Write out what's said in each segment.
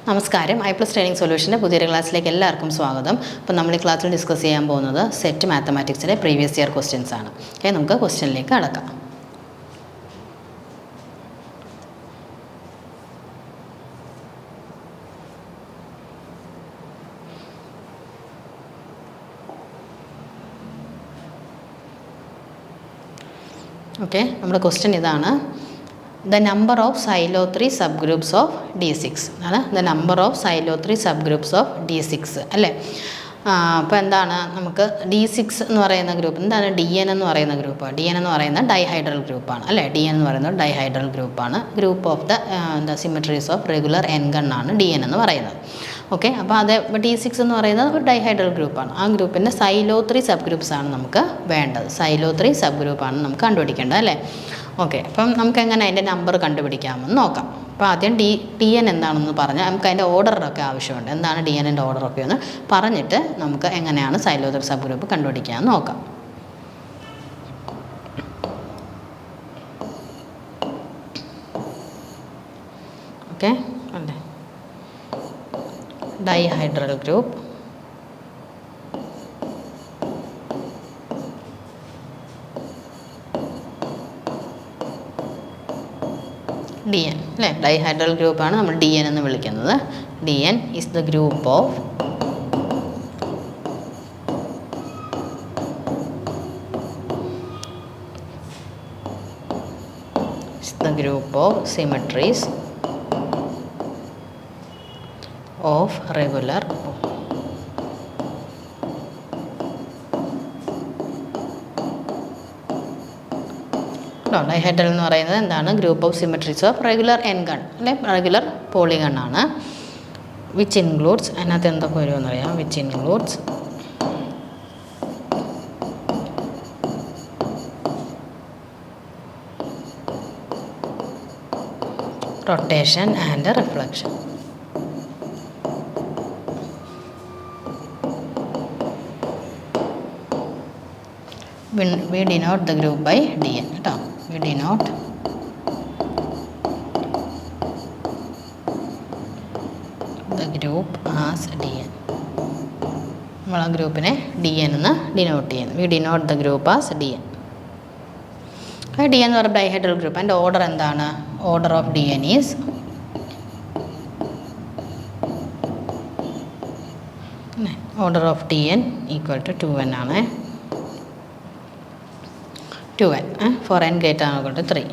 നമസ്കാരം. I+ training സൊല്യൂഷൻ്റെ പുതിയൊരു ക്ലാസ്സിലേക്ക് എല്ലാവർക്കും സ്വാഗതം. അപ്പോൾ നമ്മൾ ഈ ക്ലാസ്സിൽ ഡിസ്കസ് ചെയ്യാൻ പോകുന്നത് സെറ്റ് മാത്തമാറ്റിക്സിലെ പ്രീവിയസ് ഇയർ ക്വസ്റ്റ്യൻസ് ആണ്. ഓക്കെ, നമുക്ക് ക്വസ്റ്റ്യനിലേക്ക് കടക്കാം. ഓക്കെ, നമ്മുടെ ക്വസ്റ്റ്യൻ ഇതാണ്. The number of Silo 3 subgroups of D6 ആണ്. The number of Silo 3 subgroups of D6 അല്ലേ. അപ്പോൾ എന്താണ് നമുക്ക് D6 എന്ന് പറയുന്ന ഗ്രൂപ്പ്, എന്താണ് DN എന്ന് പറയുന്ന ഗ്രൂപ്പ്? DN എന്ന് പറയുന്ന ഡൈഹൈഡ്രൽ ഗ്രൂപ്പാണ് അല്ലേ. DN എന്ന് പറയുന്നത് ഡൈഹൈഡ്രൽ ഗ്രൂപ്പാണ്. Group of the cemeteries of regular N ആണ് DN എന്ന് പറയുന്നത്. ഓക്കെ, അപ്പോൾ അത് D6 എന്ന് പറയുന്നത് ഒരു ഡൈഹൈഡ്രൽ ഗ്രൂപ്പാണ്. ആ ഗ്രൂപ്പിൻ്റെ Silo 3 സബ് ഗ്രൂപ്പ്സ് ആണ് നമുക്ക് വേണ്ടത്. Silo 3 സബ് ഗ്രൂപ്പാണ് നമുക്ക് കണ്ടുപിടിക്കേണ്ടത് അല്ലേ. ഓക്കെ, അപ്പം നമുക്ക് എങ്ങനെ അതിൻ്റെ നമ്പർ കണ്ടുപിടിക്കാമെന്ന് നോക്കാം. അപ്പോൾ ആദ്യം DN എന്താണെന്ന് പറഞ്ഞാൽ നമുക്ക് അതിൻ്റെ ഓർഡറൊക്കെ ആവശ്യമുണ്ട്. എന്താണ് DNൻ്റെ ഓർഡറൊക്കെ ഒന്ന് പറഞ്ഞിട്ട് നമുക്ക് എങ്ങനെയാണ് Silo 3 സബ് ഗ്രൂപ്പ് കണ്ടുപിടിക്കാമെന്ന് നോക്കാം. ഓക്കെ, അല്ലേ, ഡൈഹൈഡ്രൽ ഗ്രൂപ്പ്, DN അല്ലേ. ഡൈഹൈഡ്രൽ ഗ്രൂപ്പാണ് നമ്മൾ DN എന്ന് വിളിക്കുന്നത്. DN is the group of cemeteries of regular dihedral എന്ന് പറയുന്നത് എന്താണ്? Group of cemeteries of regular N അല്ലെ, റെഗുലർ പോളിഗൺ ആണ്. വിച്ച് ഇൻക്ലൂഡ്സ്, അതിനകത്ത് എന്തൊക്കെ വരുമെന്ന് അറിയാം. Which includes rotation and reflection. We denote the group by DN കേട്ടോ. We denote the group as DN. നമ്മൾ ആ ഗ്രൂപ്പിനെ DN എന്ന് ഡിനോട്ട് ചെയ്യുന്നു. We denote the group as DN. DN എന്ന് പറയുമ്പോൾ ഡൈഹൈഡ്രൽ ഗ്രൂപ്പ്. അതിൻ്റെ ഓർഡർ എന്താണ്? Order of DN is order of DN equal to 2n ആണ്. 2n for n greater than or equal to 3.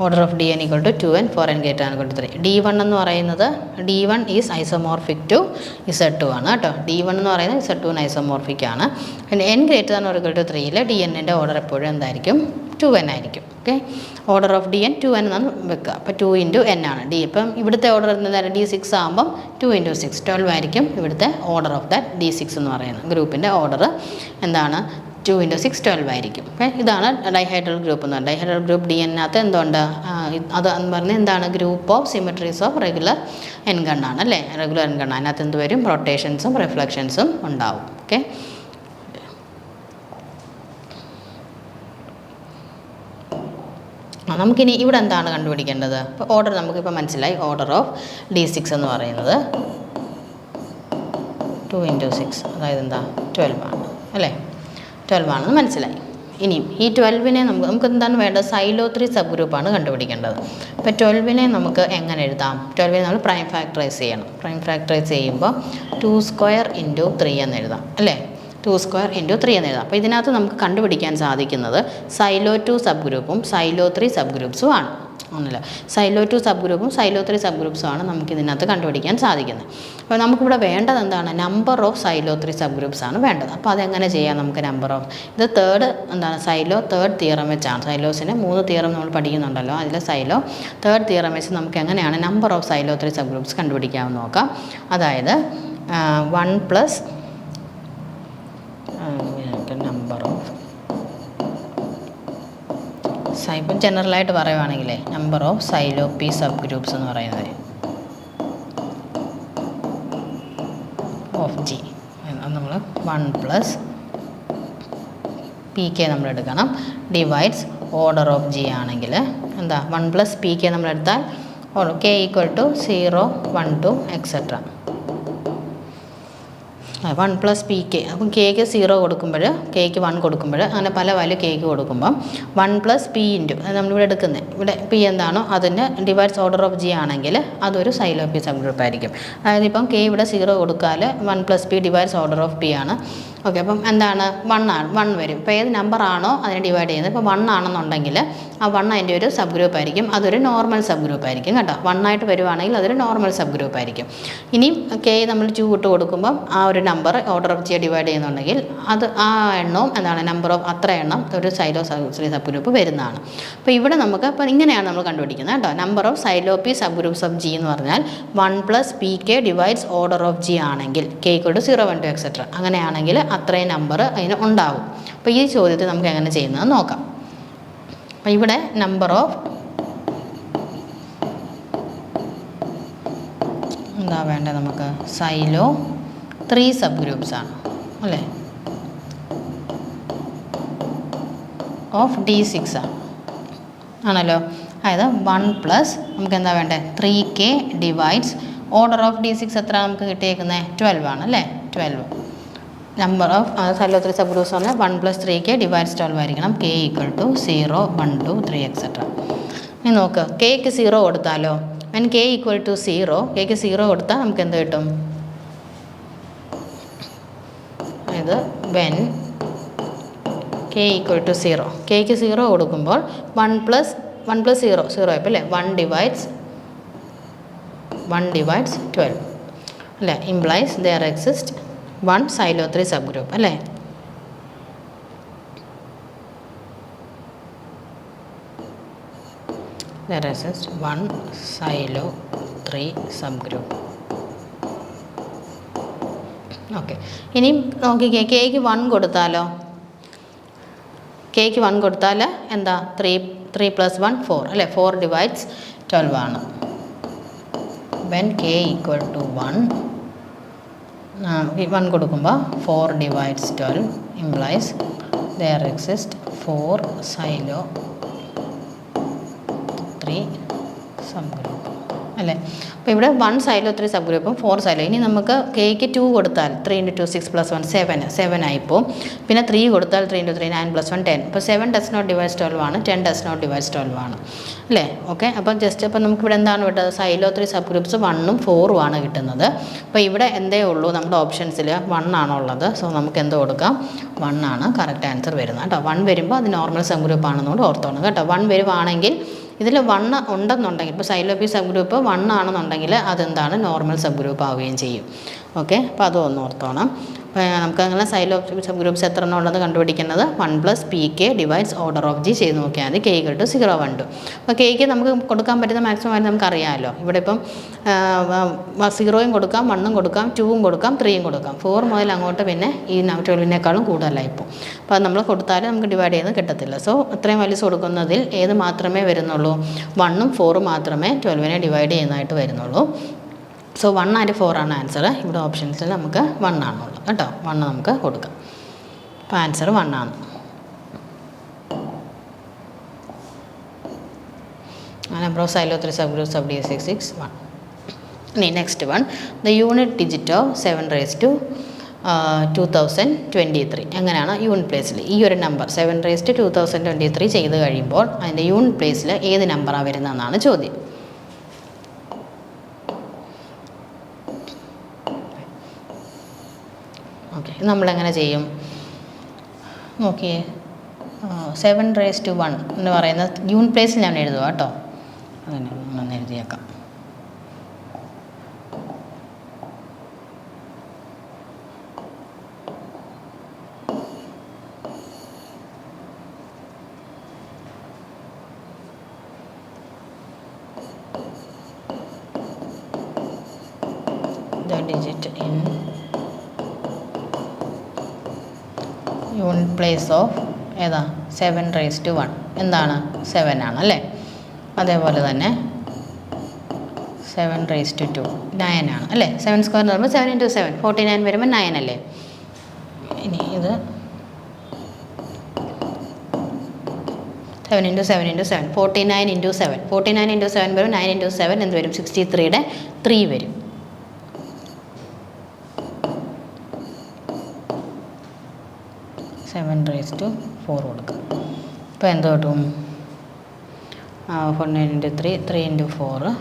Order of DN equal to 2n for n greater than or equal to 3. D1 എന്ന് പറയുന്നത് D1 is isomorphic to Z2 ആണ് കേട്ടോ. D1 എന്ന് പറയുന്നത് Z2 isomorphic ആണ്. പിന്നെ n greater than or equal to 3ൽ DNൻ്റെ ഓർഡർ എപ്പോഴും എന്തായിരിക്കും? 2n ആയിരിക്കും. Okay, order of DN 2n എന്നാണ് വെക്കുക. അപ്പോൾ 2 × n ആണ് D. ഇപ്പം ഇവിടുത്തെ ഓർഡർ എന്താണ്? D6 ആകുമ്പം 2 × 6 12 ആയിരിക്കും ഇവിടുത്തെ ഓർഡർ ഓഫ് ദാറ്റ് D6 എന്ന് പറയുന്നത് ഗ്രൂപ്പിൻ്റെ ഓർഡർ എന്താണ്? 2 × 6 12 ആയിരിക്കും. ഓക്കെ, ഇതാണ് ഡൈഹൈഡ്രൽ ഗ്രൂപ്പ് എന്ന് പറയുന്നത്. ഡൈഹൈഡ്രൽ ഗ്രൂപ്പ് DNനകത്ത് എന്തുണ്ട്? അത് എന്ന് പറഞ്ഞാൽ എന്താണ്? Group of cemeteries of regular N ആണ് അല്ലേ. റെഗുലർ N അതിനകത്ത് എന്ത് വരും? റൊട്ടേഷൻസും റിഫ്ലക്ഷൻസും ഉണ്ടാവും. ഓക്കെ, നമുക്കിനി ഇവിടെ എന്താണ് കണ്ടുപിടിക്കേണ്ടത്? ഇപ്പോൾ ഓർഡർ നമുക്കിപ്പോൾ മനസ്സിലായി. ഓർഡർ ഓഫ് D6 എന്ന് പറയുന്നത് 2 × 6 അതായത് എന്താ? 12 ആണ് അല്ലേ. 12 ആണെന്ന് മനസ്സിലായി. ഇനിയും ഈ 12നെ നമുക്ക് എന്താണ് വേണ്ടത്? Silo 3 സബ് ഗ്രൂപ്പാണ് കണ്ടുപിടിക്കേണ്ടത്. ഇപ്പോൾ 12നെ നമുക്ക് എങ്ങനെ എഴുതാം? 12നെ നമ്മൾ പ്രൈം ഫാക്ടറൈസ് ചെയ്യണം. പ്രൈം ഫാക്ടറൈസ് ചെയ്യുമ്പോൾ 2² × 3 എന്ന് എഴുതാം അല്ലേ. 2² × 3 എന്ന് എഴുതാം. അപ്പോൾ ഇതിനകത്ത് നമുക്ക് കണ്ടുപിടിക്കാൻ സാധിക്കുന്നത് Silo 2 സബ് ഗ്രൂപ്പും Silo 3 സബ് ഗ്രൂപ്പ്സും ആണ്. ഒന്നുമില്ല, Silo 2 സബ് ഗ്രൂപ്പും Silo 3 സബ് ഗ്രൂപ്പ്സും ആണ് നമുക്ക് ഇതിനകത്ത് കണ്ടുപിടിക്കാൻ സാധിക്കുന്നത്. അപ്പോൾ നമുക്കിവിടെ വേണ്ടത് എന്താണ്? Number of Silo 3 sub groups ആണ് വേണ്ടത്. അപ്പോൾ അതെങ്ങനെ ചെയ്യാം? നമുക്ക് നമ്പർ ഓഫ് ഇത് എന്താണ്? Silo തേർഡ് തിയറം വെച്ചാണ്. സൈലോസിന് 3 തിയറം നമ്മൾ പഠിക്കുന്നുണ്ടല്ലോ. അതിൽ Silo തേർഡ് തിയറം വെച്ച് നമുക്ക് എങ്ങനെയാണ് number of Silo 3 sub groups കണ്ടുപിടിക്കാമെന്ന് നോക്കാം. അതായത് 1 + നമ്പർ ഓഫ് ഇപ്പം ജനറലായിട്ട് പറയുവാണെങ്കിലേ number of Silo P subgroups എന്ന് പറയുന്നത് ഓഫ് G നമ്മൾ 1 + PK നമ്മൾ എടുക്കണം. ഡിവൈഡ്സ് ഓർഡർ ഓഫ് G ആണെങ്കിൽ എന്താ 1 പ്ലസ് പി കെ നമ്മളെടുത്താൽ K equal to 0 1 2 etcetera 1 plus P K. അപ്പം കെക്ക് 0 കൊടുക്കുമ്പോൾ കെക്ക് 1 കൊടുക്കുമ്പോൾ അങ്ങനെ പല വാല്യൂ കെക്ക് കൊടുക്കുമ്പം 1 പ്ലസ് പി ഇൻറ്റു അത് നമ്മളിവിടെ എടുക്കുന്നത് ഇവിടെ പി എന്താണോ അതിന് ഡിവൈഡ്സ് ഓർഡർ ഓഫ് ജി ആണെങ്കിൽ അതൊരു സൈലോപ്പി സബ് ഗ്രൂപ്പ് ആയിരിക്കും. അതായത് ഇപ്പം കെ ഇവിടെ 0 കൊടുത്താൽ 1 plus P divides order of P ആണ്. ഓക്കെ, അപ്പം എന്താണ് 1 വരും. ഇപ്പോൾ ഏത് നമ്പർ ആണോ അതിനെ ഡിവൈഡ് ചെയ്യുന്നത്. ഇപ്പോൾ 1 ആണെന്നുണ്ടെങ്കിൽ ആ 1 അതിൻ്റെ ഒരു സബ് ഗ്രൂപ്പ് ആയിരിക്കും. അതൊരു നോർമൽ സബ് ഗ്രൂപ്പ് ആയിരിക്കും കേട്ടോ. 1 ആയിട്ട് വരുവാണെങ്കിൽ അതൊരു നോർമൽ സബ് ഗ്രൂപ്പ് ആയിരിക്കും. ഇനിയും കെ നമ്മൾ 2 ഇട്ട് കൊടുക്കുമ്പം ആ ഒരു നമ്പർ ഓർഡർ ഓഫ് ജിയെ ഡിവൈഡ് ചെയ്യുന്നുണ്ടെങ്കിൽ അത് ആ എണ്ണവും എന്താണ് നമ്പർ ഓഫ് അത്ര എണ്ണം ഒരു സൈലോപ്പി സബ് ഗ്രൂപ്പ് വരുന്നതാണ്. അപ്പോൾ ഇവിടെ നമുക്ക് അപ്പോൾ ഇങ്ങനെയാണ് നമ്മൾ കണ്ടുപിടിക്കുന്നത് കേട്ടോ. Number of Sylow P subgroups of G എന്ന് പറഞ്ഞാൽ 1 plus P K divides order of G ആണെങ്കിൽ കെ ഈക്വൽ ടു 0 1 2 എക്സെട്ര അങ്ങനെയാണെങ്കിൽ അത്രയും നമ്പർ അതിന് ഉണ്ടാവും. അപ്പോൾ ഈ ചോദ്യത്തിൽ നമുക്ക് എങ്ങനെ ചെയ്യുന്നത് നോക്കാം. അപ്പോൾ ഇവിടെ നമ്പർ ഓഫ് എന്താ വേണ്ടത് നമുക്ക് സൈലോ 3 സബ് ഗ്രൂപ്പ്സ് ആണ് അല്ലേ, ഓഫ് D6 ആണല്ലോ. അതായത് 1 പ്ലസ് നമുക്ക് എന്താ വേണ്ടത് 3K divides order of D6 എത്ര നമുക്ക് കിട്ടിയേക്കുന്നത് 12 ആണ് അല്ലേ. 12 number of Sylow 3 sub groups പറഞ്ഞാൽ 1 പ്ലസ് 3K ഡിവൈഡ്സ് 12 ആയിരിക്കണം. K equal to 0 1 2 3 etcetera. ഇനി നോക്ക് കെക്ക് 0 കൊടുത്താലോ വെൻ കെ ഈക്വൽ ടു 0 കെക്ക് 0 കൊടുത്താൽ നമുക്ക് എന്ത് കിട്ടും. അതായത് വെൻ കെ ഈക്വൽ ടു 0 കെക്ക് 0 കൊടുക്കുമ്പോൾ 1 പ്ലസ് 0 0 ആയപ്പോൾ അല്ലേ 1 ഡിവൈഡ്സ് 12 അല്ലേ implies there exist 1 Sylow 3 sub group അല്ലേ. There exist 1 Sylow 3 sub group. Okay, ഇനി നോക്കിക്കേ കെക്ക് 1 കൊടുത്താലോ കെക്ക് 1 കൊടുത്താൽ എന്താ 3 പ്ലസ് 1 4 അല്ലേ 4 ഡിവൈഡ്സ് 12 ആണ്. വെൻ കെ ഈക്വൽ ടു 1 കൊടുക്കുമ്പോൾ 4 divides 12 implies there exist 4 Sylow 3 sub group അല്ലേ. അപ്പോൾ ഇവിടെ 1 സൈലോ 3 സബ് ഗ്രൂപ്പും 4 സൈലോ. ഇനി നമുക്ക് കെക്ക് 2 കൊടുത്താൽ 3 × 2 6 + 1 7 ആയിപ്പോൾ പിന്നെ 3 കൊടുത്താൽ 3 × 3 9 + 1 10. ഇപ്പോൾ 7 ഡസ് നോട്ട് ഡിവൈഡ്സ് 12 ആണ്, 10 ഡസ് നോട്ട് ഡിവൈഡ്സ് 12 ആണ് അല്ലേ. ഓക്കെ, അപ്പം ജസ്റ്റ് അപ്പോൾ നമുക്കിവിടെ എന്താണ് കിട്ടുന്നത് സൈലോ 3 സബ് ഗ്രൂപ്പ്സ് 1ഉം 4ഉം ആണ് കിട്ടുന്നത്. അപ്പോൾ ഇവിടെ എന്തേ ഉള്ളൂ നമ്മുടെ ഓപ്ഷൻസിൽ 1 ആണുള്ളത്. സോ നമുക്ക് എന്ത് കൊടുക്കാം 1 ആണ് കറക്റ്റ് ആൻസർ വരുന്നത് കേട്ടോ. 1 വരുമ്പോൾ അത് നോർമൽ സബ് ഗ്രൂപ്പ് ആണെന്നുകൊണ്ട് ഓർത്തോണം കേട്ടോ. 1 വരുവാണെങ്കിൽ ഇതിൽ 1 ഉണ്ടെന്നുണ്ടെങ്കിൽ ഇപ്പോൾ സൈലോപ്പി സബ് ഗ്രൂപ്പ് 1 ആണെന്നുണ്ടെങ്കിൽ അതെന്താണ് നോർമൽ സബ് ഗ്രൂപ്പ് ആവുകയും ചെയ്യും. ഓക്കെ, അപ്പോൾ അതൊന്ന് ഓർത്തോണം. അപ്പോൾ നമുക്ക് അങ്ങനെ സൈലോപ്പി സബ് ഗ്രൂപ്പ്സ് എത്ര എണ്ണം ഉണ്ടെന്ന് കണ്ടുപിടിക്കുന്നത് 1 plus P K divides order of G ചെയ്ത് നോക്കിയാൽ മതി. കെ ഈക്വൽ ടു 0 1 2. അപ്പോൾ കെക്ക് നമുക്ക് കൊടുക്കാൻ പറ്റുന്ന മാക്സിമം ആയിട്ട് നമുക്കറിയാമല്ലോ. ഇവിടെ ഇപ്പം 0യും കൊടുക്കാം 1ഉം കൊടുക്കാം 2ഉം കൊടുക്കാം 3യും കൊടുക്കാം. 4 മുതൽ അങ്ങോട്ട് പിന്നെ ഈ 12നേക്കാളും കൂടുതലായിപ്പോൾ. അപ്പോൾ അത് നമ്മൾ കൊടുത്താലും നമുക്ക് ഡിവൈഡ് ചെയ്യുന്നത് കിട്ടത്തില്ല. സോ ഇത്രയും വാല്യൂസ് കൊടുക്കുന്നതിൽ ഏത് മാത്രമേ വരുന്നുള്ളൂ 1ഉം 4ഉം മാത്രമേ 12നെ ഡിവൈഡ് ചെയ്യുന്നതായിട്ട് വരുന്നുള്ളൂ. സോ 1 ആൻഡ് 4 ആണ് ആൻസർ. ഇവിടെ ഓപ്ഷൻസിൽ നമുക്ക് 1 ആണുള്ളത് കേട്ടോ. 1 നമുക്ക് കൊടുക്കാം. അപ്പോൾ ആൻസർ 1 ആണ്. Number of Sylow 3 sub groups of D6 1. ഇനി next one the unit digit of 7 raised to 2023 എങ്ങനെയാണ് യൂണിറ്റ് പ്ലേസിൽ ഈ ഒരു നമ്പർ 7 raised to 2023 ചെയ്ത് കഴിയുമ്പോൾ അതിൻ്റെ യൂണിറ്റ് പ്ലേസിൽ ഏത് നമ്പറാണ് വരുന്നതെന്നാണ് ചോദ്യം. ഓക്കെ, നമ്മളെങ്ങനെ ചെയ്യും നോക്കിയേ. 7 raised to 1 എന്ന് പറയുന്ന യൂണിറ്റ് പ്ലേസിൽ ഞാൻ എഴുതുക കേട്ടോ. അങ്ങനെ ഒന്ന് എഴുതിയേക്കാം. The digit in unit place of ഏതാ 7 raised to 1 എന്താണ് 7 ആണ് അല്ലേ. അതേപോലെ തന്നെ 7 raised to 2 9 ആണ് അല്ലേ. 7 സ്ക്വയർ എന്ന് പറയുമ്പോൾ 7 × 7 49 വരുമ്പോൾ 9 അല്ലേ. ഇനി ഇത് 7 ഇൻറ്റു 7 ഇൻറ്റു 7 49 ഇൻറ്റു 7 49 ഇൻറ്റു 7 വരും 9 ഇൻറ്റു 7 എന്ത് വരും 63യുടെ 3 വരും. സെവൻ റേസ് ടു 4 കൊടുക്കും. അപ്പോൾ എന്ത് കിട്ടും 49 ഇൻറ്റു 3 3 ഇൻറ്റു 4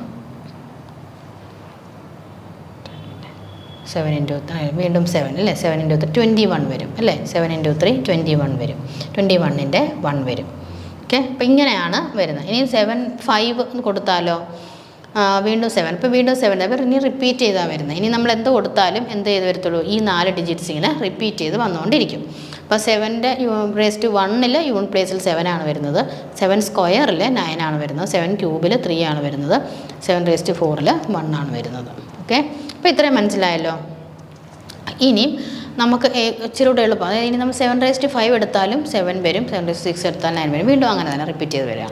7 ഇൻറ്റു വീണ്ടും 7 അല്ലേ 7 ഇൻറ്റു 3 21 വരും അല്ലേ 7 ഇൻറ്റു 3 21 വരും 21ൻ്റെ 1 വരും. ഓക്കെ അപ്പോൾ ഇങ്ങനെയാണ് വരുന്നത്. ഇനി 7 5 കൊടുത്താലോ വീണ്ടും 7 ഇപ്പോൾ വീണ്ടും 7 അപ്പോൾ ഇനി റിപ്പീറ്റ് ചെയ്താൽ വരുന്നത്. ഇനി നമ്മൾ എന്ത് കൊടുത്താലും എന്ത് ചെയ്ത് വരത്തുള്ളൂ ഈ 4 ഡിജിറ്റ്സ് ഇങ്ങനെ റിപ്പീറ്റ് ചെയ്ത് വന്നുകൊണ്ടിരിക്കും. അപ്പോൾ 7ൻ്റെ റേസ് ടു 1ൽ യൂണിറ്റ് പ്ലേസിൽ 7 ആണ് വരുന്നത്, 7 സ്ക്വയറിൽ 9 ആണ് വരുന്നത്, 7 ക്യൂബിൽ 3 ആണ് വരുന്നത്, 7 റേസ് ടു 4ൽ 1 ആണ് വരുന്നത്. ഓക്കെ അപ്പോൾ ഇത്രയും മനസ്സിലായല്ലോ. ഇനിയും നമുക്ക് ഇച്ചിരി കൂടെ എളുപ്പം, അതായത് ഇനി നമ്മൾ 7 റേസ് ടു 5 എടുത്താലും 7 വരും, 7 റേസ് ടു 6 എടുത്താൽ 9 വരും, വീണ്ടും അങ്ങനെ തന്നെ റിപ്പീറ്റ് ചെയ്ത് വരിക.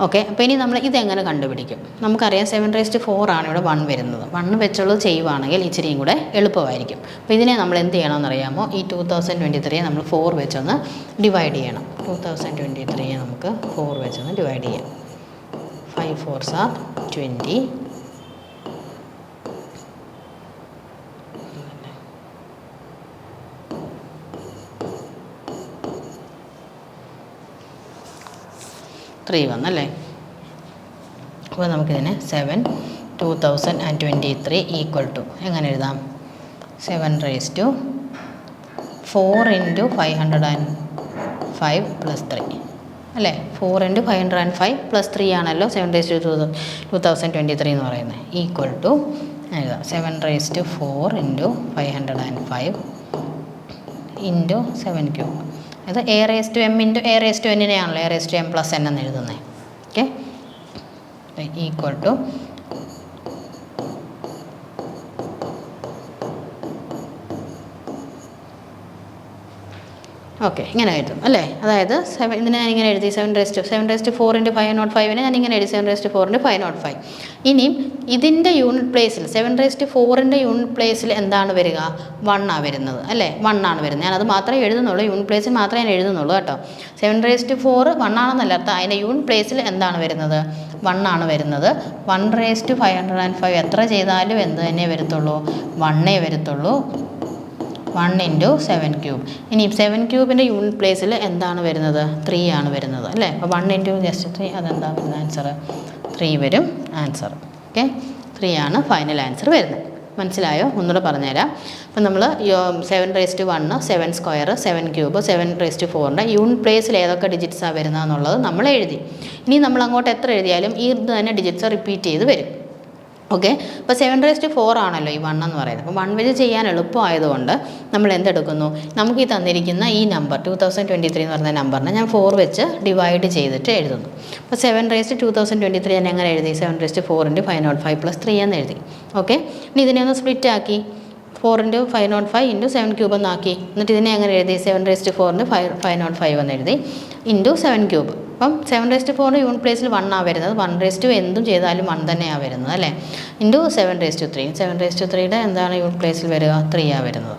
ഓക്കെ അപ്പോൾ ഇനി നമ്മൾ ഇതെങ്ങനെ കണ്ടുപിടിക്കും? നമുക്കറിയാം 7 റേസ് ടു 4 ആണ് ഇവിടെ 1 വരുന്നത്. 1 വെച്ചുള്ളത് ചെയ്യുവാണെങ്കിൽ ഇച്ചിരിയും കൂടെ എളുപ്പമായിരിക്കും. അപ്പോൾ ഇതിനെ നമ്മൾ എന്ത് ചെയ്യണമെന്ന് അറിയാമോ? ഈ 2023 നമ്മൾ 4 വെച്ചൊന്ന് ഡിവൈഡ് ചെയ്യണം. 2023 നമുക്ക് 4 വെച്ചൊന്ന് ഡിവൈഡ് ചെയ്യാം. 5 4s are 20. 3 വന്നല്ലേ. അപ്പോൾ നമുക്കിതിനെ 7 2023 ഈക്വൽ ടു എങ്ങനെ എഴുതാം? 7 റേസ് ടു 4 ഇൻറ്റു 505 പ്ലസ് 3 അല്ലേ. 4 ഇൻറ്റു 505 പ്ലസ് 3 ആണല്ലോ 7 റേസ് ടു 2023 എന്ന് പറയുന്നത്. ഈക്വൽ ടു എഴുതാം 7 raise to 4 into 505 into 7 cube. അത് A raise to M into A raise to എന്നിനെയാണല്ലോ A raise to M plus N എന്ന് എഴുതുന്നത്. ഓക്കെ ഈക്വൽ ടു ഓക്കെ ഇങ്ങനെ എഴുതും അല്ലേ. അതായത് ഇതിനെ ഞാനിങ്ങനെ എഴുതി 7 റേസ് ടു 4 ഇൻറ്റു 505 ഞാനിങ്ങനെ എഴുതി 7 റേസ് ടു 4 ഇൻറ്റു 505. ഇനിയും ഇതിൻ്റെ യൂണിറ്റ് പ്ലേസിൽ 7 റേസ് ടു 4ൻ്റെ യൂണിറ്റ് പ്ലേസിൽ എന്താണ് വരിക? 1 ആണ് വരുന്നത് അല്ലേ. 1 ആണ് വരുന്നത്. ഞാനത് മാത്രമേ എഴുതുന്നുള്ളൂ, യൂണിറ്റ് പ്ലേസിൽ മാത്രമേ ഞാൻ എഴുതുന്നുള്ളൂ കേട്ടോ. 7 റേസ് ടു 4 1 ആണെന്നല്ല അർത്ഥം, അതിൻ്റെ യൂണിറ്റ് പ്ലേസിൽ എന്താണ് വരുന്നത്? 1 ആണ് വരുന്നത്. 1 റേസ് ടു 505 എത്ര ചെയ്താലും എന്ത് തന്നെ വരത്തുള്ളൂ? 1 വരത്തുള്ളൂ. 1 ഇൻറ്റു 7 ക്യൂബ്. ഇനി 7 ക്യൂബിൻ്റെ യൂണിറ്റ് പ്ലേസിൽ എന്താണ് വരുന്നത്? 3 ആണ് വരുന്നത് അല്ലേ. അപ്പോൾ 1 ഇൻറ്റു ജസ്റ്റ് 3 അതെന്താ വരുന്നത്? ആൻസർ 3 വരും ആൻസർ. ഓക്കെ 3 ആണ് ഫൈനൽ ആൻസർ വരുന്നത്. മനസ്സിലായോ? ഒന്നുകൂടെ പറഞ്ഞുതരാം. അപ്പം നമ്മൾ 7 raise to 1 7 square 7 cube 7 raise to 4ൻ്റെ യൂണിറ്റ് പ്ലേസിൽ ഏതൊക്കെ ഡിജിറ്റ്സാണ് വരുന്നതെന്നുള്ളത് നമ്മൾ എഴുതി. ഇനി നമ്മൾ അങ്ങോട്ട് എത്ര എഴുതിയാലും ഈ ഇത് തന്നെ ഡിജിറ്റ്സ് റിപ്പീറ്റ് ചെയ്ത് വരും. ഓക്കെ അപ്പോൾ 7 റേസ് ടു 4 ആണല്ലോ ഈ 1 എന്ന് പറയുന്നത്. അപ്പോൾ 1 വെച്ച് ചെയ്യാൻ എളുപ്പമായതുകൊണ്ട് നമ്മൾ എന്തെടുക്കുന്നു? നമുക്ക് ഈ തന്നിരിക്കുന്ന ഈ നമ്പർ 2023 എന്ന് പറയുന്ന നമ്പറിനെ ഞാൻ 4 വെച്ച് ഡിവൈഡ് ചെയ്തിട്ട് എഴുതുന്നു. അപ്പോൾ 7 റേസ് ടു 2023 ഞാൻ എങ്ങനെ എഴുതി? 7 റേസ് ടു 4 ഇൻറ്റു 505 പ്ലസ് 3 എന്ന് എഴുതി. ഓക്കെ ഇനി ഇതിനെ ഒന്ന് സ്പ്ലിറ്റ് ആക്കി 4 ഇൻറ്റു 505 ഇൻറ്റു 7 ക്യൂബ് എന്നാക്കി. എന്നിട്ട് ഇതിനെ എങ്ങനെ എഴുതി? 7 റേസ് ടു 4 ഇൻറ്റു 505 എന്ന് എഴുതി ഇൻറ്റു 7 ക്യൂബ്. അപ്പം 7 റേസ് ടു 4 യൂണിറ്റ് പ്ലേസിൽ 1 ആണ് വരുന്നത്. 1 റേസ് ടു എന്തും ചെയ്താലും 1 തന്നെയാണ് വരുന്നത് അല്ലേ. Into 7 raise to 3 7 raise to 3യുടെ എന്താണ് യൂണിറ്റ് പ്ലേസിൽ വരിക? 3 ആണ് വരുന്നത്.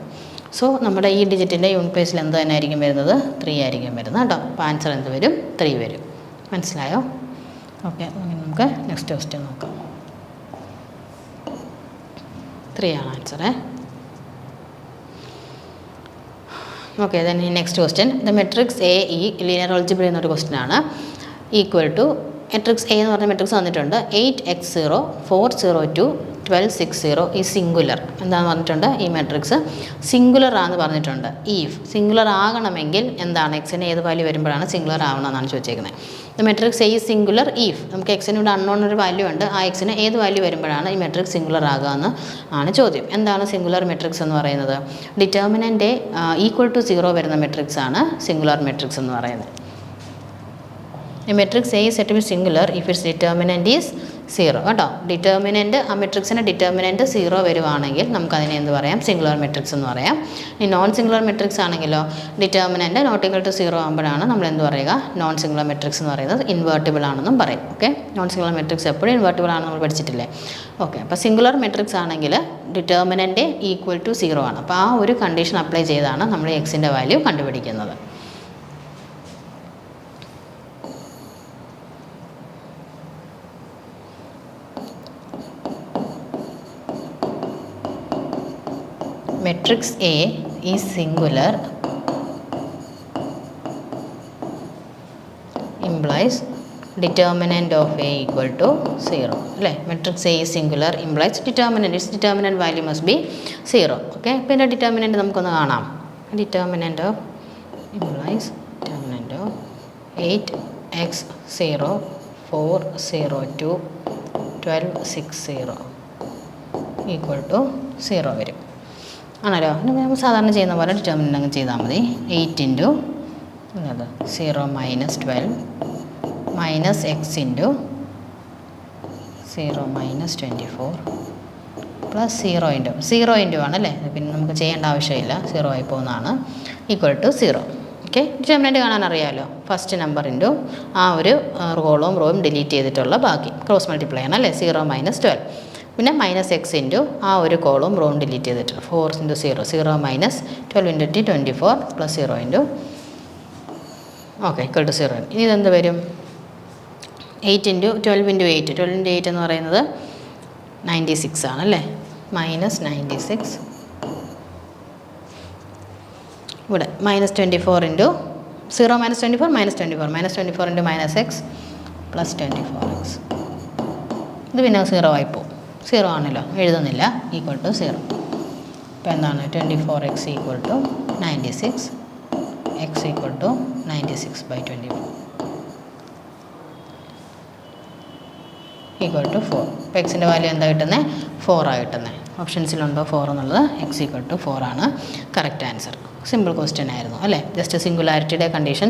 സോ നമ്മുടെ ഈ ഡിജിറ്റിൻ്റെ യൂണിറ്റ് പ്ലേസിൽ എന്ത് തന്നെ ആയിരിക്കും വരുന്നത്? 3 ആയിരിക്കും വരുന്നത് കേട്ടോ. അപ്പോൾ ആൻസർ എന്ത് വരും? 3 വരും. മനസ്സിലായോ? ഓക്കെ നമുക്ക് നെക്സ്റ്റ് ക്വസ്റ്റ്യൻ നോക്കാം. 3 ആണ് ആൻസറേ. Okay then next question the matrix A E linear algebra എന്നൊരു ക്വസ്റ്റ്യൻ ആണ്. ഈക്വൽ ടു മെട്രിക്സ് എ എന്ന് പറഞ്ഞ മെട്രിക്സ് വന്നിട്ടുണ്ട് 8x0 402 1260 ഈ സിംഗുലർ എന്താണെന്ന് പറഞ്ഞിട്ടുണ്ട്. ഈ മെട്രിക്സ് സിംഗുലർ ആണെന്ന് പറഞ്ഞിട്ടുണ്ട്. ഈഫ് സിംഗുലർ ആകണമെങ്കിൽ എന്താണ് എക്സിന് ഏത് വാല്യൂ വരുമ്പോഴാണ് സിംഗുലർ ആവണമെന്നാണ് ചോദിച്ചേക്കുന്നത്. ദ മെട്രിക്സ് എ ഈ സിംഗുലർ ഈഫ് നമുക്ക് എക്സിന് ഇവിടെ അൺനോൺ ഒരു വാല്യൂ ഉണ്ട്. ആ എക്സിന് ഏത് വാല്യൂ വരുമ്പോഴാണ് ഈ മെട്രിക്സ് സിംഗുലർ ആകുക എന്ന് ആണ് ചോദ്യം. എന്താണ് സിംഗുലർ മെട്രിക്സ് എന്ന് പറയുന്നത്? ഡിറ്റർമിനൻ്റ് ഈക്വൽ ടു 0 വരുന്ന മെട്രിക്സ് ആണ് സിംഗുലർ മെട്രിക്സ് എന്ന് പറയുന്നത്. A matrix A is said to be singular if its determinant is 0 കേട്ടോ. ഡിറ്റർമിനൻ്റ് ആ മെട്രിക്സിൻ്റെ ഡിറ്റർമിനൻ്റ് 0 വരുവാണെങ്കിൽ നമുക്കതിനെ എന്ത് പറയാം? സിംഗുലർ മെട്രിക്സ് എന്ന് പറയാം. ഈ നോൺ സിംഗുലർ മെട്രിക്സ് ആണെങ്കിലോ ഡിറ്റർമിനൻ്റ് നോട്ട് ഈക്വൽ ടു 0 ആകുമ്പോഴാണ് നമ്മൾ എന്ത് പറയുക? നോൺ സിംഗുലർ മെട്രിക്സ് എന്ന് പറയുന്നത് ഇൻവേർട്ടിബിൾ ആണെന്നും പറയും. ഓക്കെ നോൺ സിംഗുലർ മെട്രിക്സ് എപ്പോഴും ഇൻവേർട്ടിബിൾ ആണെന്ന് നമ്മൾ പഠിച്ചിട്ടില്ലേ? ഓക്കെ അപ്പോൾ സിംഗുലർ മെട്രിക്സ് ആണെങ്കിൽ ഡിറ്റർമിനൻ്റ് ഈക്വൽ ടു 0 ആണ്. അപ്പോൾ ആ ഒരു കണ്ടീഷൻ അപ്ലൈ ചെയ്താണ് നമ്മൾ എക്സിൻ്റെ വാല്യൂ കണ്ടുപിടിക്കുന്നത്. Matrix A is singular implies determinant of A equal to 0 അല്ലേ. Matrix A is singular implies determinant, it's determinant value must be 0. Okay, പിന്നെ ഡിറ്റർമിനൻറ്റ് നമുക്കൊന്ന് കാണാം. Determinant of implies determinant of 8x0 402 1260 equal to 0 വരും ആണല്ലോ. നമ്മൾ സാധാരണ ചെയ്യുന്ന പോലെ ഡിറ്റർമിനൻ്റ് അങ്ങ് ചെയ്താൽ മതി. 8 into 0 minus 12 minus X into 0 minus 24 plus 0 into ആണല്ലേ, പിന്നെ നമുക്ക് ചെയ്യേണ്ട ആവശ്യമില്ല, 0 ആയി പോകുന്നതാണ്, ഈക്വൽ ടു 0. ഓക്കെ, ഡിറ്റർമിനൻ്റ് കാണാൻ അറിയാമല്ലോ. ഫസ്റ്റ് നമ്പർ ഇൻറ്റു ആ ഒരു കോളവും റോയും ഡിലീറ്റ് ചെയ്തിട്ടുള്ള ബാക്കി ക്രോസ് മൾട്ടിപ്ലൈ ആണ് അല്ലേ, 0 മൈനസ് 12. പിന്നെ മൈനസ് എക്സ് ഇൻറ്റു ആ ഒരു കോളവും റോയും ഡിലീറ്റ് ചെയ്തിട്ടുണ്ട്, 4 into 0 minus 12 into 24 plus 0 into okay equal to 0. ഇനി ഇതെന്ത് വരും? 8 ഇൻറ്റു 12 ഇൻറ്റു 8, 12 ഇൻറ്റു 8 എന്ന് പറയുന്നത് 96 ആണല്ലേ, മൈനസ് 96. ഇവിടെ minus 24 into 0 minus 24 minus 24 into minus X plus 24x. ഇത് പിന്നെ 0 ആയിപ്പോവും, 0 ആണല്ലോ, എഴുതുന്നില്ല, ഈക്വൽ ടു 0. അപ്പോൾ എന്താണ് 24x equal to 96, x equal to 96/24 equal to 4. അപ്പോൾ എക്സിൻ്റെ വാല്യൂ എന്താ കിട്ടുന്നത്? 4 ആണ് കിട്ടുന്നത്. ഓപ്ഷൻസിലുണ്ടോ 4 എന്നുള്ളത്? എക്സ് ഈക്വൽ ടു 4 ആണ് കറക്റ്റ് ആൻസർ. സിമ്പിൾ ക്വസ്റ്റ്യൻ ആയിരുന്നു അല്ലേ, ജസ്റ്റ് സിംഗുലാരിറ്റിയുടെ കണ്ടീഷൻ.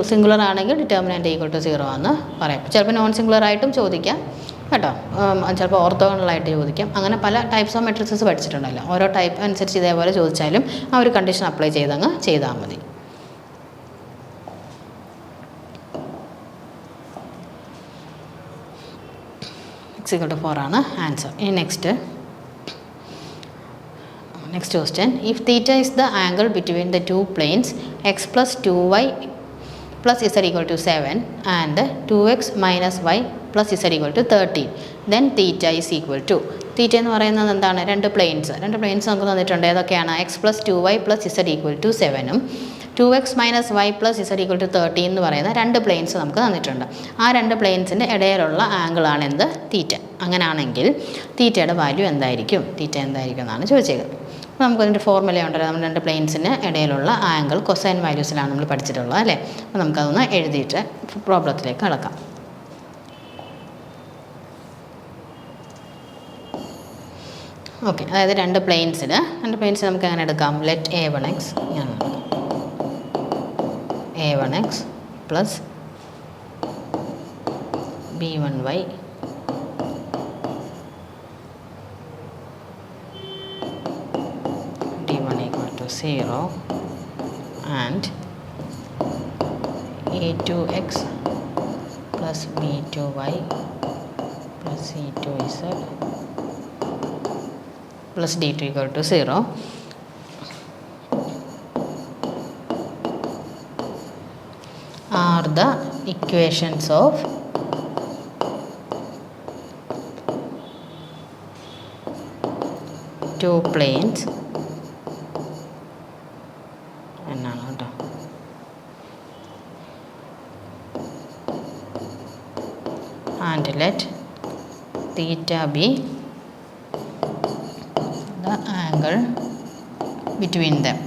സിംഗുലർ ആണെങ്കിൽ ഡിറ്റർമിനൻ്റ് ഈക്വൽ ടു 0 ആണെന്ന് പറയാം. ചിലപ്പോൾ നോൺ സിംഗുലർ ആയിട്ടും ചോദിക്കാം കേട്ടോ, ചിലപ്പോൾ ഓർത്തോഗണലായിട്ട് ചോദിക്കാം. അങ്ങനെ പല ടൈപ്സ് ഓഫ് മെട്രിക്സസ് പഠിച്ചിട്ടുണ്ടല്ലോ, ഓരോ ടൈപ്പ് അനുസരിച്ച് ഇതേപോലെ ചോദിച്ചാലും ആ ഒരു കണ്ടീഷൻ അപ്ലൈ ചെയ്തങ്ങ് ചെയ്താൽ മതി. x equal to 4 ആണ് ആൻസർ. ഇനി next question. If theta is the angle between the two planes x plus 2y plus z equal to 7 and 2x minus y plus z equal to 13, then theta is equal to. Theta എന്ന് പറയുന്നത് എന്താണ്? രണ്ട് planes നമുക്ക് തന്നിട്ടുണ്ട്. ഏതൊക്കെയാണ്? x plus 2y plus z equal to 7ഉം 2x minus y plus z equal to 13 എന്ന് പറയുന്ന രണ്ട് പ്ലെയിൻസ് നമുക്ക് തന്നിട്ടുണ്ട്. ആ രണ്ട് പ്ലെയിൻസിൻ്റെ ഇടയിലുള്ള ആംഗിളാണ് എന്ത്? തീറ്റ. അങ്ങനെയാണെങ്കിൽ തീറ്റയുടെ വാല്യൂ എന്തായിരിക്കും? തീറ്റ എന്തായിരിക്കും എന്നാണ് ചോദിച്ചേക്കുന്നത്. അപ്പോൾ നമുക്കതിൻ്റെ ഫോർമുല ഉണ്ടല്ലോ, നമ്മൾ രണ്ട് പ്ലെയിൻസിന് ഇടയിലുള്ള ആംഗിൾ കൊസൈൻ വാല്യൂസിലാണ് നമ്മൾ പഠിച്ചിട്ടുള്ളത് അല്ലേ. അപ്പോൾ നമുക്കതൊന്ന് എഴുതിയിട്ട് പ്രോബ്ലത്തിലേക്ക് കടക്കാം. ഓക്കെ, അതായത് രണ്ട് പ്ലെയിൻസിന് നമുക്ക് എങ്ങനെ എടുക്കാം? Let a1x a1x plus b1y d1 equal to 0 and a2x plus b2y plus c2z plus d2 equal to 0. Are the equations of two planes എന്നാണ് കേട്ടോ. And let theta be the angle between them.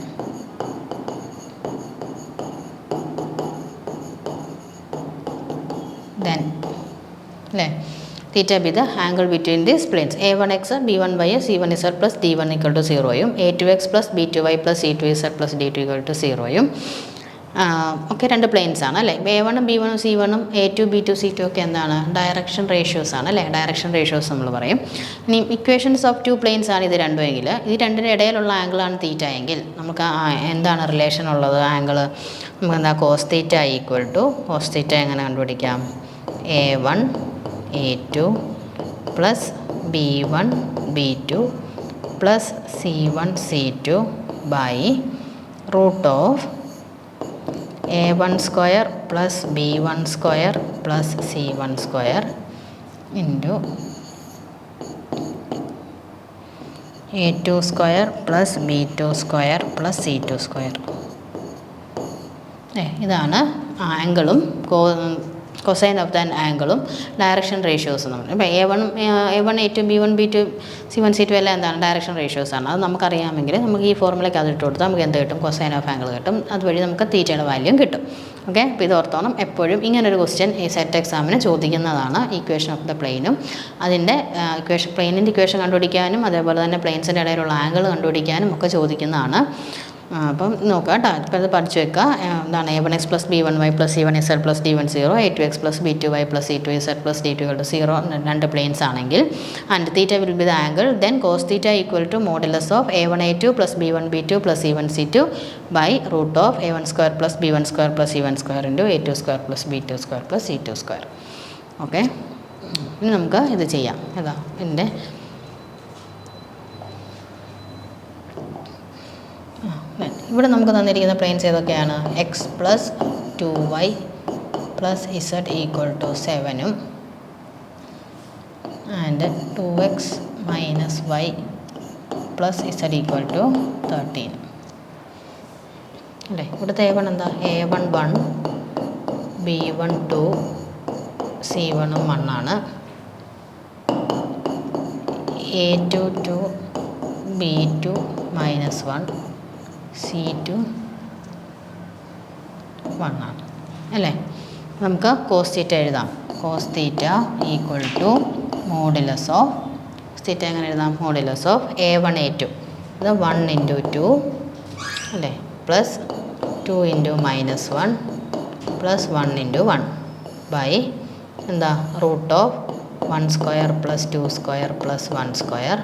Then അല്ലേ, theta be the angle between these planes. a1x b1y c1z plus d1 equal to 0യും a2x plus b2y plus c2z plus d2 equal to 0യും ഒക്കെ രണ്ട് planes ആണ് അല്ലേ. a1ഉം b1ഉം c1ഉം a2 b2 c2 ഒക്കെ എന്താണ്? Direction ratios ആണ് അല്ലേ. ഡയറക്ഷൻ റേഷ്യോസ് നമ്മൾ പറയും. ഇനി ഇക്വേഷൻസ് ഓഫ് ടു പ്ലെയിൻസ് ആണ് ഇത് രണ്ടും എങ്കിൽ, ഇത് രണ്ടിൻ്റെ ഇടയിലുള്ള ആംഗിളാണ് തീറ്റ എങ്കിൽ നമുക്ക് എന്താണ് റിലേഷൻ ഉള്ളത്? ആംഗിൾ നമുക്ക് എന്താ? Cos theta equal to cos theta എങ്ങനെ കണ്ടുപിടിക്കാം? a1 a2 plus b1 b2 plus c1 c2 by root of a1 square plus b1 square plus c1 square into a2 square plus b2 square plus c2 square. ഇതാണ് ആംഗിളും cosine of the ആംഗിളും direction റേഷ്യോസും നമ്മൾ ഇപ്പോൾ a1 a2 b1 b2 c1 c2 എല്ലാം എന്താണ് direction റേഷ്യോസാണ്. അത് നമുക്കറിയാമെങ്കിൽ നമുക്ക് ഈ ഫോർമുലയ്ക്ക് അതിട്ട് കൊടുത്താൽ നമുക്ക് എന്ത് കിട്ടും? കൊസൈൻ ഓഫ് ആംഗിൾ കിട്ടും. അതുവഴി നമുക്ക് തീറ്റയുടെ വാല്യൂം കിട്ടും. ഓക്കെ, അപ്പോൾ ഇത് ഓർത്തോണം. എപ്പോഴും ഇങ്ങനൊരു ക്വസ്റ്റ്യൻ ഈ സെറ്റ് എക്സാമിന് ചോദിക്കുന്നതാണ്. ഈക്വേഷൻ ഓഫ് ദ പ്ലെയിനും അതിൻ്റെ പ്ലെയിനിൻ്റെ ഇക്വേഷൻ കണ്ടുപിടിക്കാനും അതേപോലെ തന്നെ പ്ലെയിൻസിൻ്റെ ഇടയിലുള്ള ആംഗിൾ കണ്ടുപിടിക്കാനും ഒക്കെ ചോദിക്കുന്നതാണ്. അപ്പം നോക്കാം കേട്ടോ. ഇപ്പോൾ ഇത് പഠിച്ചു വെക്കുക. എന്താണ് a1x plus b1y plus c1z plus d1 0, a2x plus b2y plus c2z plus d2 0 രണ്ട് പ്ലെയിൻസ് ആണെങ്കിൽ and theta will be the angle then cos theta equal to modulus of a1 a2 plus b1 b2 plus c1 c2 by root of a1 square plus b1 square plus c1 square into a2 square plus b2 square plus c2 square. Okay, ഇനി നമുക്ക് ഇത് ചെയ്യാം. ഏതാ എൻ്റെ ഇവിടെ നമുക്ക് തന്നിരിക്കുന്ന planes ഏതൊക്കെയാണ്? X plus 2y plus Z equal to 7 and 2x minus y plus Z equal to 13 അല്ലേ. ഇവിടുത്തെ a1 എന്താ? a1 1, b1 2, c1 1 ആണ്. a2 2, b2 മൈനസ് 1, c2 1 ആണ് അല്ലേ. നമുക്ക് കോസ് തീറ്റ എഴുതാം. Cos theta equal to modulus of theta എങ്ങനെ എഴുതാം? മോഡുലസ് ഓഫ് a1 a2 ഇത് 1 ഇൻറ്റു 2 അല്ലേ plus 2 into minus 1 plus 1 into 1 by എന്താ root of 1 square plus 2 square plus 1 square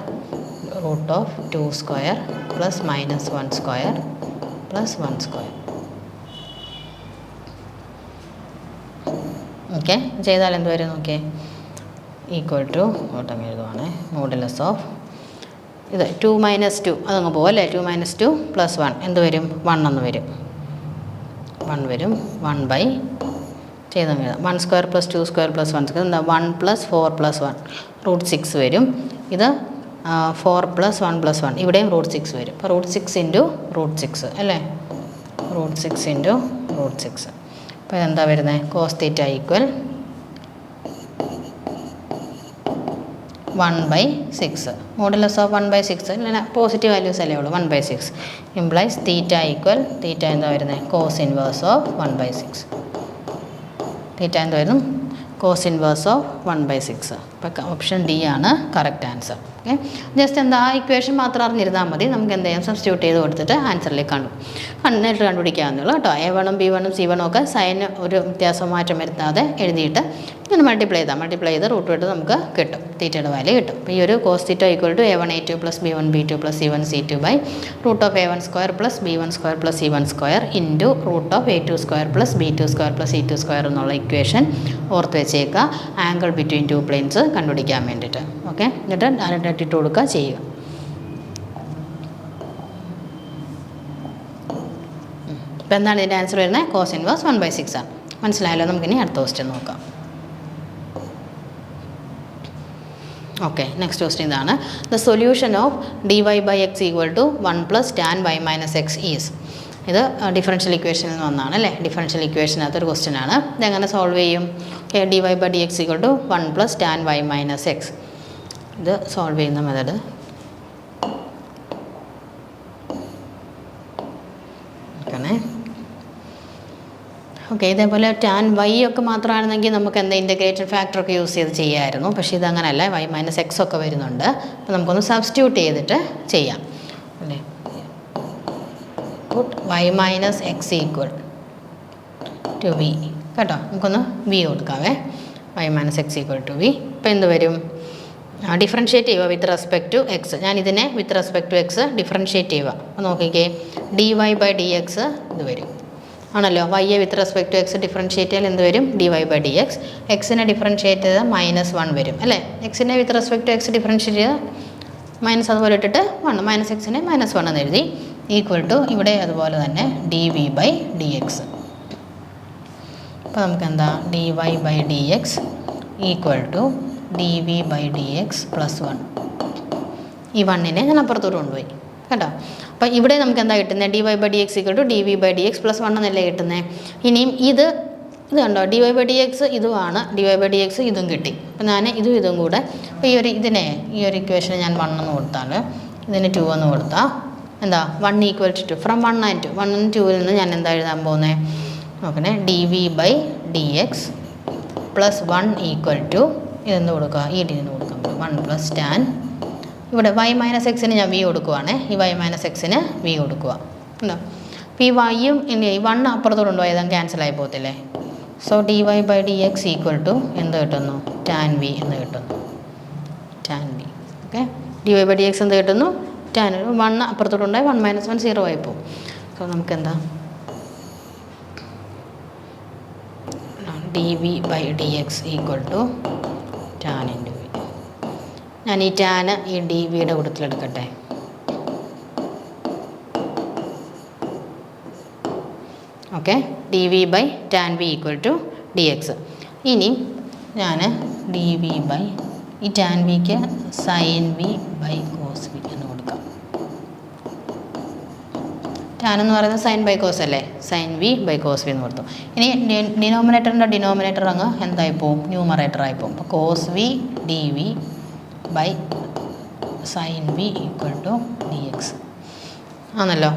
root of 2 square plus minus 1 square plus 1 square. Okay, ചെയ്താൽ എന്ത് വരും നോക്കിയേ? Equal to ഓട്ടം എഴുതുവാണ് മോഡുലസ് ഓഫ് ഇത് 2 minus 2 അതങ്ങ് പോകും അല്ലേ. 2 മൈനസ് 2 പ്ലസ് 1 എന്ത് വരും? 1 എന്ന് വരും. 1 വരും. 1 ബൈ ചെയ്തങ്ങ് എഴുതാം. 1 square plus 2 square plus 1 square എന്താ? 1 പ്ലസ് 4 പ്ലസ് 1 റൂട്ട് 6 വരും. ഇത് 4 പ്ലസ് 1 പ്ലസ് 1 ഇവിടെയും റൂട്ട് 6 വരും. അപ്പോൾ റൂട്ട് 6 ഇൻറ്റു റൂട്ട് 6 അല്ലേ. Root 6 into root 6. അപ്പോൾ ഇതെന്താ വരുന്നത്? Cos theta equal 1/6. Modulus of 1/6 അല്ല, പോസിറ്റീവ് വാല്യൂസ് അല്ലേ ഉള്ളൂ. 1/6 ഇംപ്ലൈസ് തീറ്റ ഈക്വൽ തീറ്റ എന്താ വരുന്നത്? Cos inverse of 1/6. തീറ്റ എന്താ വരും? Cos inverse of 1/6. അപ്പോൾ ഓപ്ഷൻ ഡി ആണ് കറക്റ്റ് ആൻസർ. ഓക്കെ, ജസ്റ്റ് എന്താ ആ ഇക്വേഷൻ മാത്രം അറിഞ്ഞിരുന്നാൽ മതി. നമുക്ക് എന്ത് ചെയ്യാം? സബ്സ്റ്റിറ്റ്യൂട്ട് ചെയ്ത് കൊടുത്തിട്ട് ആൻസറിലേക്ക് നേരിട്ട് കണ്ടുപിടിക്കാവുന്നുള്ളൂ കേട്ടോ. a1 b1 c1 ഒക്കെ സൈന് ഒരു വ്യത്യാസം മാറ്റം വരുത്താതെ എഴുതിയിട്ട് ഇങ്ങനെ മൾട്ടിപ്ലൈ ചെയ്ത് റൂട്ട് വിട്ട് നമുക്ക് കിട്ടും. തീറ്റയുടെ വാല്യൂ കിട്ടും. അപ്പോൾ ഈ ഒരു cos theta equal to a1 a2 plus b1 b2 plus c1 c2 by root of a1 square plus b1 square plus c1 square into root of a2 square plus b2 square plus c2 square എന്നുള്ള equation ഓർത്ത് വെച്ചേക്കുക. Angle between two planes കണ്ടുപിടിക്കാൻ വേണ്ടിയിട്ട്. Okay, എന്നിട്ട് അതിൻ്റെ ഇട്ട് കൊടുക്കുക ചെയ്യുക. ഇപ്പോൾ എന്താണ് ഇതിൻ്റെ ആൻസർ വരുന്നത്? കോസ് ഇൻവേഴ്സ് 1/6 ആണ്. മനസ്സിലായല്ലോ? നമുക്കിനി അടുത്ത ക്വസ്റ്റ്യൻ നോക്കാം. ഓക്കെ, നെക്സ്റ്റ് ക്വസ്റ്റ്യൻ ഇതാണ്. The solution of dy/x equal to 1 plus tan y minus X is. ഇത് ഡിഫറൻഷ്യൽ ഇക്വേഷനിൽ നിന്ന് വന്നതാണ് അല്ലേ. ഡിഫറൻഷ്യൽ ഇക്വേഷനകത്തൊരു ക്വസ്റ്റ്യൻ ആണ്. ഇതെങ്ങനെ സോൾവ് ചെയ്യും? dy/dx equal to 1 plus tan y minus X. ഇത് സോൾവ് ചെയ്യുന്ന മെത്തേഡ് ഓക്കെ. ഓക്കെ, ഇതേപോലെ ടാൻ വൈ ഒക്കെ മാത്രമായിരുന്നെങ്കിൽ നമുക്ക് എന്താ ഇൻ്റഗ്രേറ്റഡ് ഫാക്ടറൊക്കെ യൂസ് ചെയ്ത് ചെയ്യാമായിരുന്നു. പക്ഷേ ഇതങ്ങനല്ല. y മൈനസ് എക്സ് ഒക്കെ വരുന്നുണ്ട്. അപ്പോൾ നമുക്കൊന്ന് സബ്സ്റ്റിറ്റ്യൂട്ട് ചെയ്തിട്ട് ചെയ്യാം അല്ലേ. Put y minus X equal to V കേട്ടോ. നമുക്കൊന്ന് വി കൊടുക്കാവേ. y minus X equal to V. ഇപ്പോൾ എന്ത് വരും? ഡിഫറൻഷ്യേറ്റ് ചെയ്യുക വിത്ത് റെസ്പെക്ട് ടു എക്സ്. ഞാനിതിനെ with respect to X differentiate ചെയ്യുക. അപ്പോൾ നോക്കിക്കേ, dy/dx ഇത് വരും ആണല്ലോ. വൈയെ with respect to X differentiate ചെയ്താൽ എന്ത് വരും? dy/dx. എക്സിനെ ഡിഫറൻഷ്യേറ്റ് ചെയ്താൽ -1 വരും അല്ലേ. എക്സിനെ with respect to X differentiate ചെയ്താൽ മൈനസ് അതുപോലെ ഇട്ടിട്ട് 1 മൈനസ് എക്സിനെ -1 എന്ന് എഴുതി. ഈക്വൽ ടു ഇവിടെ അതുപോലെ തന്നെ dv/dx. അപ്പോൾ നമുക്ക് എന്താ? dy/dx equal to dv/dx plus 1. ഈ 1നെ ഞാൻ അപ്പുറത്തോട്ട് കൊണ്ടുപോയി കേട്ടോ. അപ്പോൾ ഇവിടെ നമുക്ക് എന്താ കിട്ടുന്നത്? dy/dx = dv/dx + 1 എന്നല്ലേ കിട്ടുന്നത്. ഇനിയും ഇത് കണ്ടോ, dy/dx ഇതുമാണ്, dy/dx ഇതും കിട്ടി. അപ്പോൾ ഞാൻ ഇതും കൂടെ അപ്പോൾ ഈ ഒരു ഇക്വേഷന് ഞാൻ 1 എന്ന് കൊടുത്താൽ ഇതിന് 2 എന്ന് കൊടുത്താൽ എന്താ 1 = 2. ഫ്രം 1 and 2, 1 and 2ൽ നിന്ന് ഞാൻ എന്താ എഴുതാൻ പോകുന്നത് നോക്കണേ, dv/dx + 1 = ഇതെന്ന് കൊടുക്കുക, ഈ ഡിന്ന് കൊടുക്കാം 1 + tan. ഇവിടെ y-xന് ഞാൻ v കൊടുക്കുവാണേ, ഈ y-xന് v കൊടുക്കുക ഉണ്ടോ. അപ്പോൾ ഈ വൈയും ഈ 1 അപ്പുറത്തോട്ട് കൊണ്ടുപോയി ഏതാ ക്യാൻസലായി പോകത്തില്ലേ. സോ dy/dx = എന്ത് കിട്ടുന്നു? tan v എന്ന് കിട്ടുന്നു, tan v. ഓക്കെ, dy/dx എന്ത് കിട്ടുന്നു? tan 1 അപ്പുറത്തോട്ട് കൊണ്ടുപോയി 1 - 1 0 ആയി പോകും. സോ നമുക്ക് എന്താ dv/dx = tan × v. ഞാൻ ഈ tan ഈ dvയുടെ കൂട്ടത്തിലെടുക്കട്ടെ. Okay, dv/tan v = dx. ഇനി ഞാൻ ഈ tan vക്ക് sin v/cos v എന്ന് കൊടുക്കാം. tan എന്ന് പറയുന്നത് sin /cos അല്ലേ, sin v/cos v എന്ന് കൊടുത്തു. ഇനി ഡിനോമിനേറ്റർ അങ്ങ് എന്തായി പോവും? ന്യൂമറേറ്റർ ആയി പോവും. അപ്പോൾ cos v dv/sin v = dx ആണല്ലോ.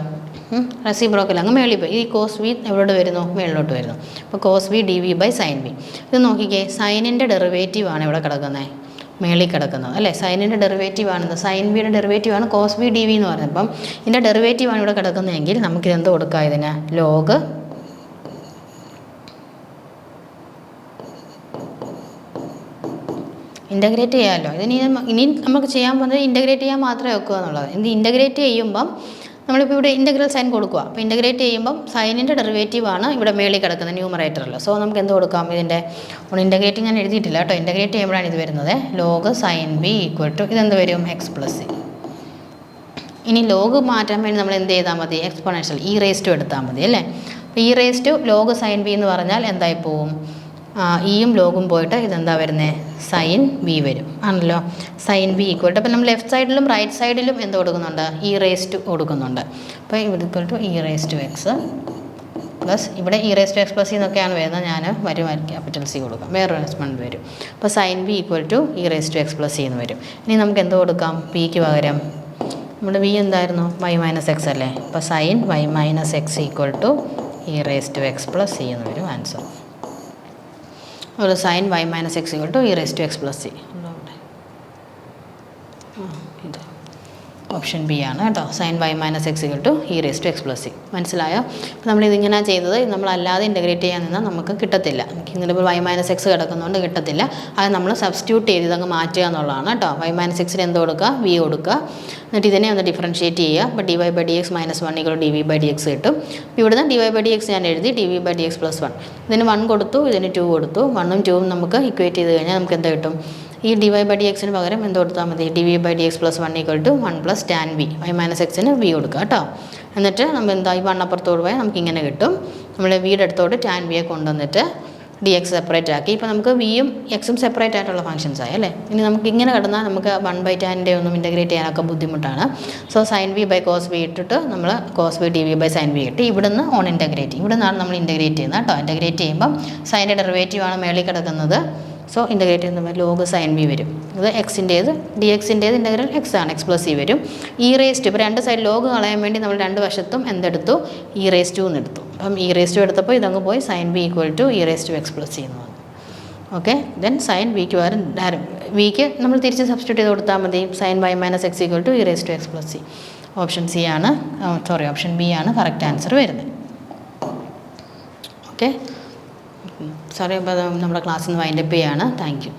റെസിപ്രോക്കൽ അങ്ങ് മേളിൽ പോയി. ഈ cos v എവിടെ വരുന്നു? മേളിലോട്ട് വരുന്നു. അപ്പോൾ cos v dv/sin v. ഇത് നോക്കിക്കേ, സൈനിൻ്റെ ഡെറിവേറ്റീവാണ് ഇവിടെ കിടക്കുന്നത്, മേളിൽ കിടക്കുന്നത് അല്ലേ. സൈനിൻ്റെ ഡെറിവേറ്റീവാണെന്ന്, സൈൻ വിയുടെ ഡെറിവേറ്റീവാണ് cos v dv എന്ന് പറയുന്നത്. അപ്പം ഇതിൻ്റെ ഡെറിവേറ്റീവാണ് ഇവിടെ കിടക്കുന്നതെങ്കിൽ നമുക്കിത് എന്ത് കൊടുക്കാം? ഇതിന് ലോഗ് ഇൻ്റഗ്രേറ്റ് ചെയ്യാമല്ലോ. ഇനി നമുക്ക് ചെയ്യാൻ പോകുന്നത് ഇൻ്റഗ്രേറ്റ് ചെയ്യാൻ മാത്രമേ വെക്കുക എന്നുള്ളത്. ഇത് ഇൻ്റഗ്രേറ്റ് ചെയ്യുമ്പം നമ്മളിപ്പോൾ ഇവിടെ ഇൻ്റഗ്രൽ സൈൻ കൊടുക്കുക. അപ്പോൾ ഇൻ്റഗ്രേറ്റ് ചെയ്യുമ്പം സൈനിൻ്റെ ഡെറിവേറ്റീവാണ് ഇവിടെ മേളിൽ കിടക്കുന്നത് ന്യൂമറേറ്ററിൽ. സോ നമുക്ക് എന്ത് കൊടുക്കാം? ഇതിൻ്റെ ഇൻ്റഗ്രേറ്റ് ഞാൻ എഴുതിയിട്ടില്ല കേട്ടോ. ഇൻ്റഗ്രേറ്റ് ചെയ്യുമ്പോഴാണ് ഇത് വരുന്നത്. ലോഗ് സൈൻ v = ഇതെന്ത് വരും? x + c. ഇനി ലോഗ് മാറ്റാൻ വേണ്ടി നമ്മൾ എന്ത് ചെയ്താൽ മതി? എക്സ്പോണൻഷ്യൽ e⁻ എടുത്താൽ മതി അല്ലേ. അപ്പോൾ e⁻ ലോഗ് സൈൻ v എന്ന് പറഞ്ഞാൽ എന്തായി പോവും? ഈയും ലോഗും പോയിട്ട് ഇതെന്താ വരുന്നത്? സൈൻ v വരും ആണല്ലോ. സൈൻ v = അപ്പോൾ നമ്മൾ ലെഫ്റ്റ് സൈഡിലും റൈറ്റ് സൈഡിലും എന്ത് കൊടുക്കുന്നുണ്ട്? e⁻ കൊടുക്കുന്നുണ്ട്. അപ്പോൾ ഇവിടെ e⁻x പ്ലസ് ഇവിടെ e⁻x + c എന്നൊക്കെയാണ് വരുന്നത്. ഞാൻ ക്യാപിറ്റൽ C കൊടുക്കാം, വേറൊരു എക്സ്പെൻഡ് വരും. അപ്പോൾ സൈൻ v = e⁻x + c എന്ന് വരും. ഇനി നമുക്ക് എന്ത് കൊടുക്കാം? pക്ക് പകരം നമ്മുടെ v എന്തായിരുന്നു? y-x അല്ലേ. അപ്പോൾ സൈൻ y-x = e⁻x + c എന്ന് വരും ആൻസർ. ഒരു സൈൻ y-x = e⁻x + c. ഇത് ഓപ്ഷൻ ബി ആണ് കേട്ടോ. Sine y-x = e⁻x + c. മനസ്സിലായോ? അപ്പോൾ നമ്മളിതിങ്ങനെ ചെയ്തത് നമ്മളല്ലാതെ ഇൻ്റഗ്രേറ്റ് ചെയ്യാൻ നിന്നാൽ നമുക്ക് കിട്ടത്തില്ല. ഇങ്ങനെ ഇപ്പോൾ y-x കിടക്കുന്നതുകൊണ്ട് കിട്ടത്തില്ല. അത് നമ്മൾ സബ്സ്റ്റിറ്റ്യൂട്ട് ചെയ്ത് ഇതങ്ങ് മാറ്റുക എന്നുള്ളതാണ് കേട്ടോ. y-xന് എന്ത് കൊടുക്കുക? v കൊടുക്കുക. എന്നിട്ട് ഇതിനെ ഒന്ന് ഡിഫറൻഷ്യേറ്റ് ചെയ്യുക. അപ്പോൾ dy/dx - 1 = dv/dx കിട്ടും. അപ്പോൾ ഇവിടുന്ന് dy/dx ഞാൻ എഴുതി dv/dx + 1. ഇതിന് 1 കൊടുത്തു, ഇതിന് 2 കൊടുത്തു. 1ഉം 2ഉം നമുക്ക് ഇക്വേറ്റ് ചെയ്ത് കഴിഞ്ഞാൽ നമുക്ക് എന്ത് കിട്ടും? ഈ dy/dxന് പകരം എന്ത് കൊടുത്താൽ മതി? dv/dx + 1 = 1 + tan v. y-xന് v കൊടുക്കുക കേട്ടോ. എന്നിട്ട് നമ്മൾ എന്താ ഈ 1 അപ്പുറത്തോട് പോയാൽ നമുക്ക് ഇങ്ങനെ കിട്ടും. നമ്മൾ vയുടെ അടുത്തോട്ട് tan v കൊണ്ടുവന്നിട്ട് dx സെപ്പറേറ്റ് ആക്കി. ഇപ്പോൾ നമുക്ക് vയും xും സെപ്പറേറ്റ് ആയിട്ടുള്ള ഫംഗ്ഷൻസ് ആയി അല്ലേ. ഇനി നമുക്ക് ഇങ്ങനെ കിടന്നാൽ നമുക്ക് 1/tan ഒന്നും ഇൻ്റഗ്രേറ്റ് ചെയ്യാനൊക്കെ ബുദ്ധിമുട്ടാണ്. സോ sin v/cos v ഇട്ടിട്ട് നമ്മൾ cos v dv/sin v കിട്ടി. ഇവിടുന്ന് ഓൺ ഇൻ്റഗ്രേറ്റ്, ഇവിടെ നിന്നാണ് നമ്മൾ ഇൻ്റഗ്രേറ്റ് ചെയ്യുന്നത് കേട്ടോ. ഇൻ്റഗ്രേറ്റ് ചെയ്യുമ്പം സൈൻ്റെ ഡെറിവേറ്റീവാണ് മേളിൽ കിടക്കുന്നത്. സോ ഇൻ്റഗ്രേറ്റ് ചെയ്യുമ്പോൾ ലോഗ് സൈൻ v വരും. ഇത് എക്സിൻ്റേത് dxൻ്റേത് ഇൻ്റഗ്രൽ x ആണ്, x + c വരും. e⁻, ഇപ്പോൾ രണ്ട് സൈഡ് ലോഗ് കളയാൻ വേണ്ടി നമ്മൾ രണ്ട് വശത്തും എന്തെടുത്തു? e⁻ എന്ന് എടുത്തു. അപ്പം e⁻ എടുത്തപ്പോൾ ഇതങ്ങ് പോയി സൈൻ v = e⁻x + c എന്ന് വന്നു. ഓക്കെ, ദെൻ സൈൻ വിക്ക് പകരം വിക്ക് നമ്മൾ തിരിച്ച് സബ്സ്റ്റിറ്റ്യൂട്ട് ചെയ്ത് കൊടുത്താൽ മതി. Sine y-x = e⁻x + c. Option C ആണ്, ഓപ്ഷൻ ബി ആണ് കറക്റ്റ് ആൻസർ വരുന്നത്. ഓക്കെ, സോറി, അപ്പോൾ നമ്മുടെ ക്ലാസ്സിൽ നിന്ന് വൈൻഡപ്പ് ചെയ്യാണ്. Thank U.